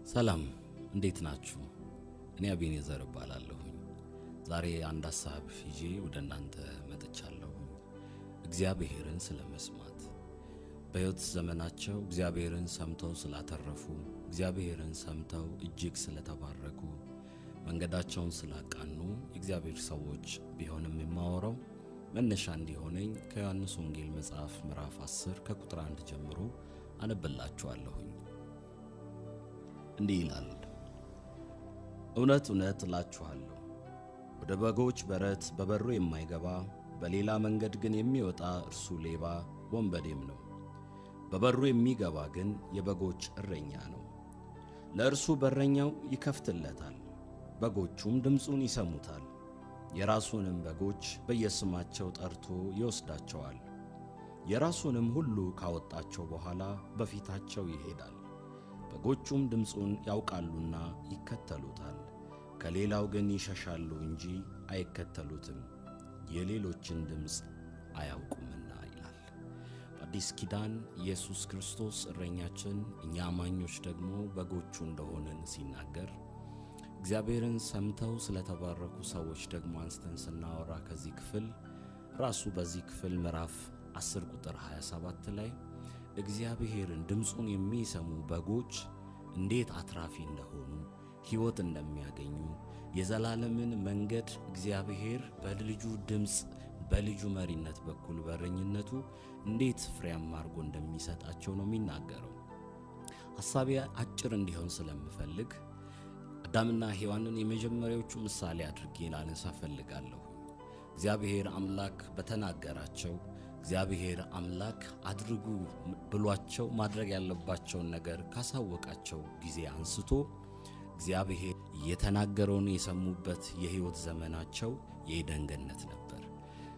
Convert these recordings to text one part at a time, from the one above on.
ሰላም እንዴት ናችሁ? እኔ አቤኔዘር እባላለሁ። ዛሬ አንድ ሐሳብ ይዤ ወደ እናንተ መጥቻለሁ። እግዚአብሔርን ስለመስማት በሕይወት ዘመናቸው እግዚአብሔርን ሰምተው ስላተረፉ፣ እግዚአብሔርን ሰምተው እጅግ ስለተባረኩ፣ መንገዳቸውን ስላቃኑ የእግዚአብሔር ሰዎች ቢሆንም የማወራው መነሻ እንዲሆነኝ ከዮሐንስ ወንጌል መጽሐፍ ምዕራፍ 10 ከቁጥር 1 ጀምሮ አነብላችኋለሁ። እንዲህ ይላል፣ እውነት እውነት እላችኋለሁ ወደ በጎች በረት በበሩ የማይገባ በሌላ መንገድ ግን የሚወጣ እርሱ ሌባ ወንበዴም ነው። በበሩ የሚገባ ግን የበጎች እረኛ ነው። ለእርሱ በረኛው ይከፍትለታል፣ በጎቹም ድምፁን ይሰሙታል። የራሱንም በጎች በየስማቸው ጠርቶ ይወስዳቸዋል። የራሱንም ሁሉ ካወጣቸው በኋላ በፊታቸው ይሄዳል። በጎቹም ድምፁን ያውቃሉና ይከተሉታል። ከሌላው ግን ይሸሻሉ እንጂ አይከተሉትም፣ የሌሎችን ድምፅ አያውቁምና ይላል። በአዲስ ኪዳን ኢየሱስ ክርስቶስ እረኛችን፣ እኛ አማኞች ደግሞ በጎቹ እንደሆንን ሲናገር፣ እግዚአብሔርን ሰምተው ስለተባረኩ ሰዎች ደግሞ አንስተን ስናወራ ከዚህ ክፍል ራሱ በዚህ ክፍል ምዕራፍ 10 ቁጥር 27 ላይ እግዚአብሔርን ድምፁን የሚሰሙ በጎች እንዴት አትራፊ እንደሆኑ፣ ሕይወት እንደሚያገኙ፣ የዘላለምን መንገድ እግዚአብሔር በልጁ ድምፅ በልጁ መሪነት በኩል በረኝነቱ እንዴት ፍሬያማ አድርጎ እንደሚሰጣቸው ነው የሚናገረው። ሐሳቤ አጭር እንዲሆን ስለምፈልግ አዳምና ሔዋንን የመጀመሪያዎቹ ምሳሌ አድርጌ ላነሳ ፈልጋለሁ። እግዚአብሔር አምላክ በተናገራቸው እግዚአብሔር አምላክ አድርጉ ብሏቸው ማድረግ ያለባቸውን ነገር ካሳወቃቸው ጊዜ አንስቶ እግዚአብሔር የተናገረውን የሰሙበት የሕይወት ዘመናቸው የኤደን ገነት ነበር።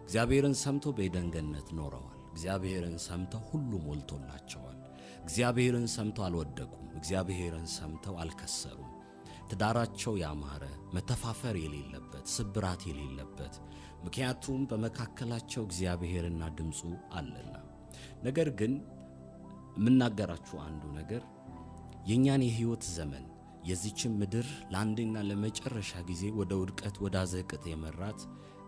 እግዚአብሔርን ሰምተው በኤደን ገነት ኖረዋል። እግዚአብሔርን ሰምተው ሁሉ ሞልቶላቸዋል። እግዚአብሔርን ሰምተው አልወደቁም። እግዚአብሔርን ሰምተው አልከሰሩም። ትዳራቸው ያማረ፣ መተፋፈር የሌለበት፣ ስብራት የሌለበት፣ ምክንያቱም በመካከላቸው እግዚአብሔርና ድምፁ አለና። ነገር ግን የምናገራችሁ አንዱ ነገር የኛን የሕይወት ዘመን የዚችን ምድር ለአንድና ለመጨረሻ ጊዜ ወደ ውድቀት ወደ አዘቅት የመራት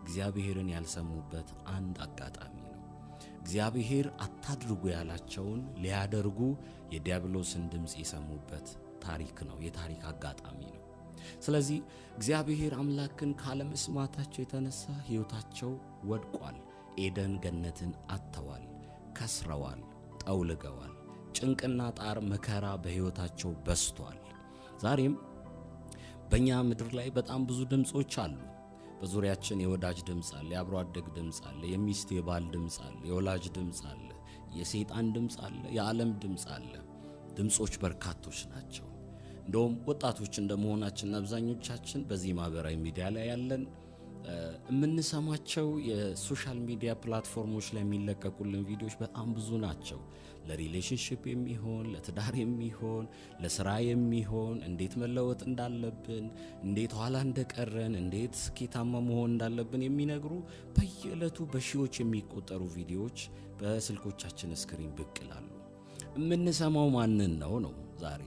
እግዚአብሔርን ያልሰሙበት አንድ አጋጣሚ ነው። እግዚአብሔር አታድርጉ ያላቸውን ሊያደርጉ የዲያብሎስን ድምፅ የሰሙበት ታሪክ ነው፣ የታሪክ አጋጣሚ ነው። ስለዚህ እግዚአብሔር አምላክን ካለመስማታቸው የተነሳ ሕይወታቸው ወድቋል። ኤደን ገነትን አጥተዋል፣ ከስረዋል፣ ጠውልገዋል። ጭንቅና ጣር መከራ በሕይወታቸው በስቷል። ዛሬም በእኛ ምድር ላይ በጣም ብዙ ድምፆች አሉ። በዙሪያችን የወዳጅ ድምፅ አለ፣ የአብሮ አደግ ድምፅ አለ፣ የሚስት የባል ድምፅ አለ፣ የወላጅ ድምፅ አለ፣ የሰይጣን ድምፅ አለ፣ የዓለም ድምፅ አለ። ድምፆች በርካቶች ናቸው። እንደውም ወጣቶች እንደመሆናችን አብዛኞቻችን በዚህ ማህበራዊ ሚዲያ ላይ ያለን የምንሰማቸው የሶሻል ሚዲያ ፕላትፎርሞች ላይ የሚለቀቁልን ቪዲዮዎች በጣም ብዙ ናቸው። ለሪሌሽንሽፕ የሚሆን፣ ለትዳር የሚሆን፣ ለስራ የሚሆን፣ እንዴት መለወጥ እንዳለብን፣ እንዴት ኋላ እንደቀረን፣ እንዴት ስኬታማ መሆን እንዳለብን የሚነግሩ በየዕለቱ በሺዎች የሚቆጠሩ ቪዲዮዎች በስልኮቻችን ስክሪን ብቅ ይላሉ። የምንሰማው ማንን ነው? ዛሬ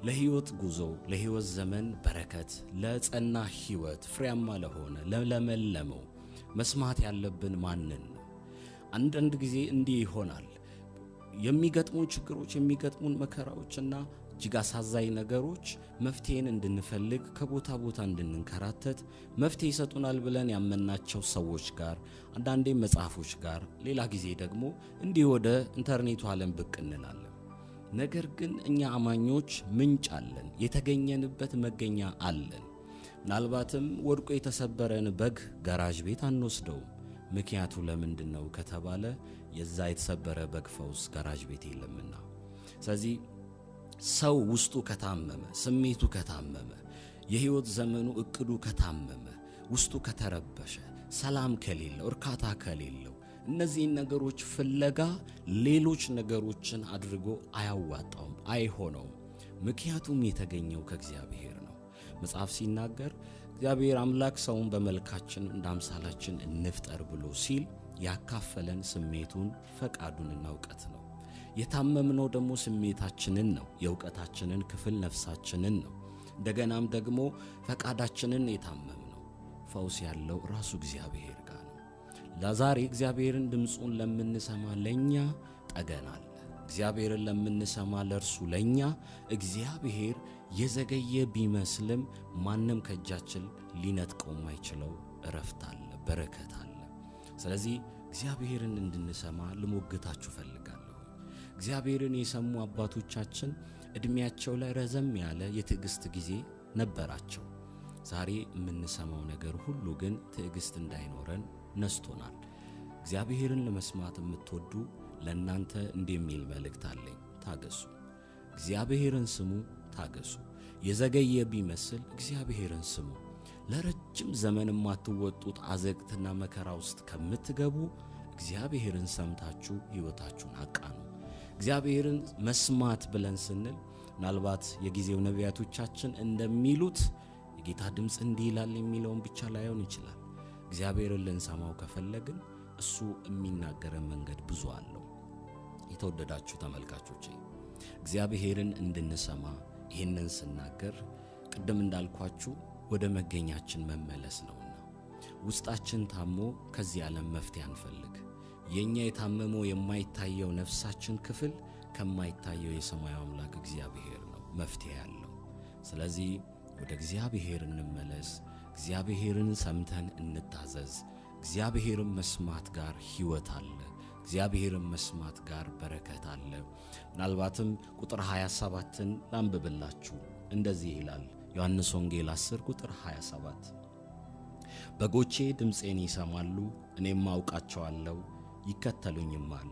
ለሕይወት ጉዞ፣ ለሕይወት ዘመን በረከት፣ ለጸና ሕይወት ፍሬያማ ለሆነ ለለመለመው መስማት ያለብን ማንን ነው? አንዳንድ ጊዜ እንዲህ ይሆናል። የሚገጥሙን ችግሮች፣ የሚገጥሙን መከራዎችና እጅግ አሳዛኝ ነገሮች መፍትሄን እንድንፈልግ ከቦታ ቦታ እንድንከራተት መፍትሄ ይሰጡናል ብለን ያመናቸው ሰዎች ጋር፣ አንዳንዴ መጽሐፎች ጋር፣ ሌላ ጊዜ ደግሞ እንዲህ ወደ ኢንተርኔቱ ዓለም ብቅ እንላለን። ነገር ግን እኛ አማኞች ምንጭ አለን፣ የተገኘንበት መገኛ አለን። ምናልባትም ወድቆ የተሰበረን በግ ገራዥ ቤት አንወስደውም። ምክንያቱ ለምንድን ነው ከተባለ የዛ የተሰበረ በግ ፈውስ ገራዥ ቤት የለምና። ስለዚህ ሰው ውስጡ ከታመመ፣ ስሜቱ ከታመመ፣ የሕይወት ዘመኑ እቅዱ ከታመመ፣ ውስጡ ከተረበሸ፣ ሰላም ከሌለው፣ እርካታ ከሌለው እነዚህን ነገሮች ፍለጋ ሌሎች ነገሮችን አድርጎ አያዋጣውም፣ አይሆነውም። ምክንያቱም የተገኘው ከእግዚአብሔር ነው። መጽሐፍ ሲናገር እግዚአብሔር አምላክ ሰውን በመልካችን እንደ አምሳላችን እንፍጠር ብሎ ሲል ያካፈለን ስሜቱን፣ ፈቃዱንና እውቀት ነው። የታመምነው ደግሞ ስሜታችንን ነው፣ የእውቀታችንን ክፍል ነፍሳችንን ነው። እንደገናም ደግሞ ፈቃዳችንን የታመምነው። ፈውስ ያለው ራሱ እግዚአብሔር ጋር ነው። ለዛሬ እግዚአብሔርን ድምፁን ለምንሰማ ለኛ ጠገናል። እግዚአብሔርን ለምንሰማ ለእርሱ ለኛ እግዚአብሔር የዘገየ ቢመስልም ማንም ከእጃችን ሊነጥቀው የማይችለው እረፍት አለ፣ በረከት አለ። ስለዚህ እግዚአብሔርን እንድንሰማ ልሞግታችሁ ፈልጋለሁ። እግዚአብሔርን የሰሙ አባቶቻችን ዕድሜያቸው ላይ ረዘም ያለ የትዕግስት ጊዜ ነበራቸው። ዛሬ የምንሰማው ነገር ሁሉ ግን ትዕግስት እንዳይኖረን ነስቶናል። እግዚአብሔርን ለመስማት የምትወዱ ለእናንተ እንዲህ የሚል መልእክት አለኝ። ታገሱ፣ እግዚአብሔርን ስሙ፣ ታገሱ። የዘገየ ቢመስል እግዚአብሔርን ስሙ። ለረጅም ዘመን የማትወጡት አዘቅትና መከራ ውስጥ ከምትገቡ እግዚአብሔርን ሰምታችሁ ሕይወታችሁን አቃኑ። እግዚአብሔርን መስማት ብለን ስንል ምናልባት የጊዜው ነቢያቶቻችን እንደሚሉት የጌታ ድምፅ እንዲህ ይላል የሚለውን ብቻ ላይሆን ይችላል። እግዚአብሔርን ልንሰማው ከፈለግን እሱ የሚናገረን መንገድ ብዙ አለው። የተወደዳችሁ ተመልካቾቼ እግዚአብሔርን እንድንሰማ ይህንን ስናገር ቅድም እንዳልኳችሁ ወደ መገኛችን መመለስ ነውና ውስጣችን ታሞ ከዚህ ዓለም መፍትሄ አንፈልግ። የኛ የታመመው የማይታየው ነፍሳችን ክፍል ከማይታየው የሰማያዊ አምላክ እግዚአብሔር ነው መፍትሄ ያለው። ስለዚህ ወደ እግዚአብሔር እንመለስ። እግዚአብሔርን ሰምተን እንታዘዝ። እግዚአብሔርን መስማት ጋር ሕይወት አለ። እግዚአብሔርን መስማት ጋር በረከት አለ። ምናልባትም ቁጥር 27ን ላንብብላችሁ። እንደዚህ ይላል ዮሐንስ ወንጌል 10 ቁጥር 27 በጎቼ ድምፄን ይሰማሉ፣ እኔም አውቃቸዋለሁ፣ ይከተሉኝማል።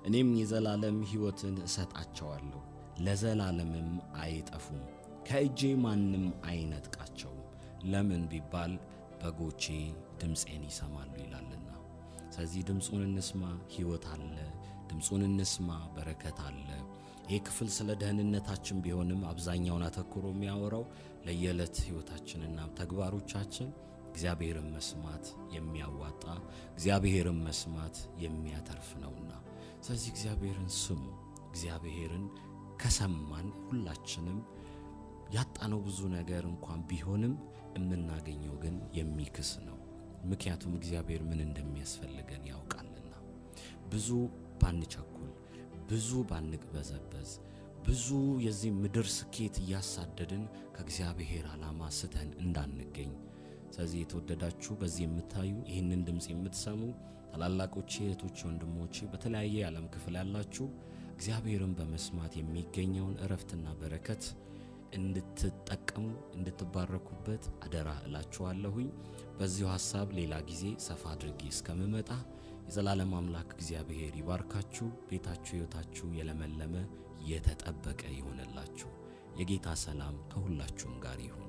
እኔም የዘላለም ሕይወትን እሰጣቸዋለሁ፣ ለዘላለምም አይጠፉም፣ ከእጄ ማንም አይነጥቃቸውም። ለምን ቢባል በጎቼ ድምፄን ይሰማሉ ይላልና። ስለዚህ ድምፁን እንስማ፣ ሕይወት አለ። ድምፁን እንስማ፣ በረከት አለ። ይህ ክፍል ስለ ደህንነታችን ቢሆንም አብዛኛውን አተኩሮ የሚያወራው ለየዕለት ሕይወታችንና ተግባሮቻችን እግዚአብሔርን መስማት የሚያዋጣ እግዚአብሔርን መስማት የሚያተርፍ ነውና፣ ስለዚህ እግዚአብሔርን ስሙ። እግዚአብሔርን ከሰማን ሁላችንም ያጣነው ብዙ ነገር እንኳን ቢሆንም የምናገኘው ግን የሚክስ ነው። ምክንያቱም እግዚአብሔር ምን እንደሚያስፈልገን ያውቃልና። ብዙ ባንቸኩል፣ ብዙ ባንቅበዘበዝ፣ ብዙ የዚህ ምድር ስኬት እያሳደድን ከእግዚአብሔር ዓላማ ስተን እንዳንገኝ። ስለዚህ የተወደዳችሁ በዚህ የምታዩ ይህንን ድምፅ የምትሰሙ ታላላቆቼ፣ እህቶቼ፣ ወንድሞቼ በተለያየ የዓለም ክፍል ያላችሁ እግዚአብሔርን በመስማት የሚገኘውን እረፍትና በረከት እንድትጠቀሙ እንድትባረኩበት አደራ እላችኋለሁኝ። በዚሁ ሐሳብ ሌላ ጊዜ ሰፋ አድርጌ እስከምመጣ የዘላለም አምላክ እግዚአብሔር ይባርካችሁ። ቤታችሁ፣ ሕይወታችሁ የለመለመ የተጠበቀ ይሆንላችሁ። የጌታ ሰላም ከሁላችሁም ጋር ይሁን።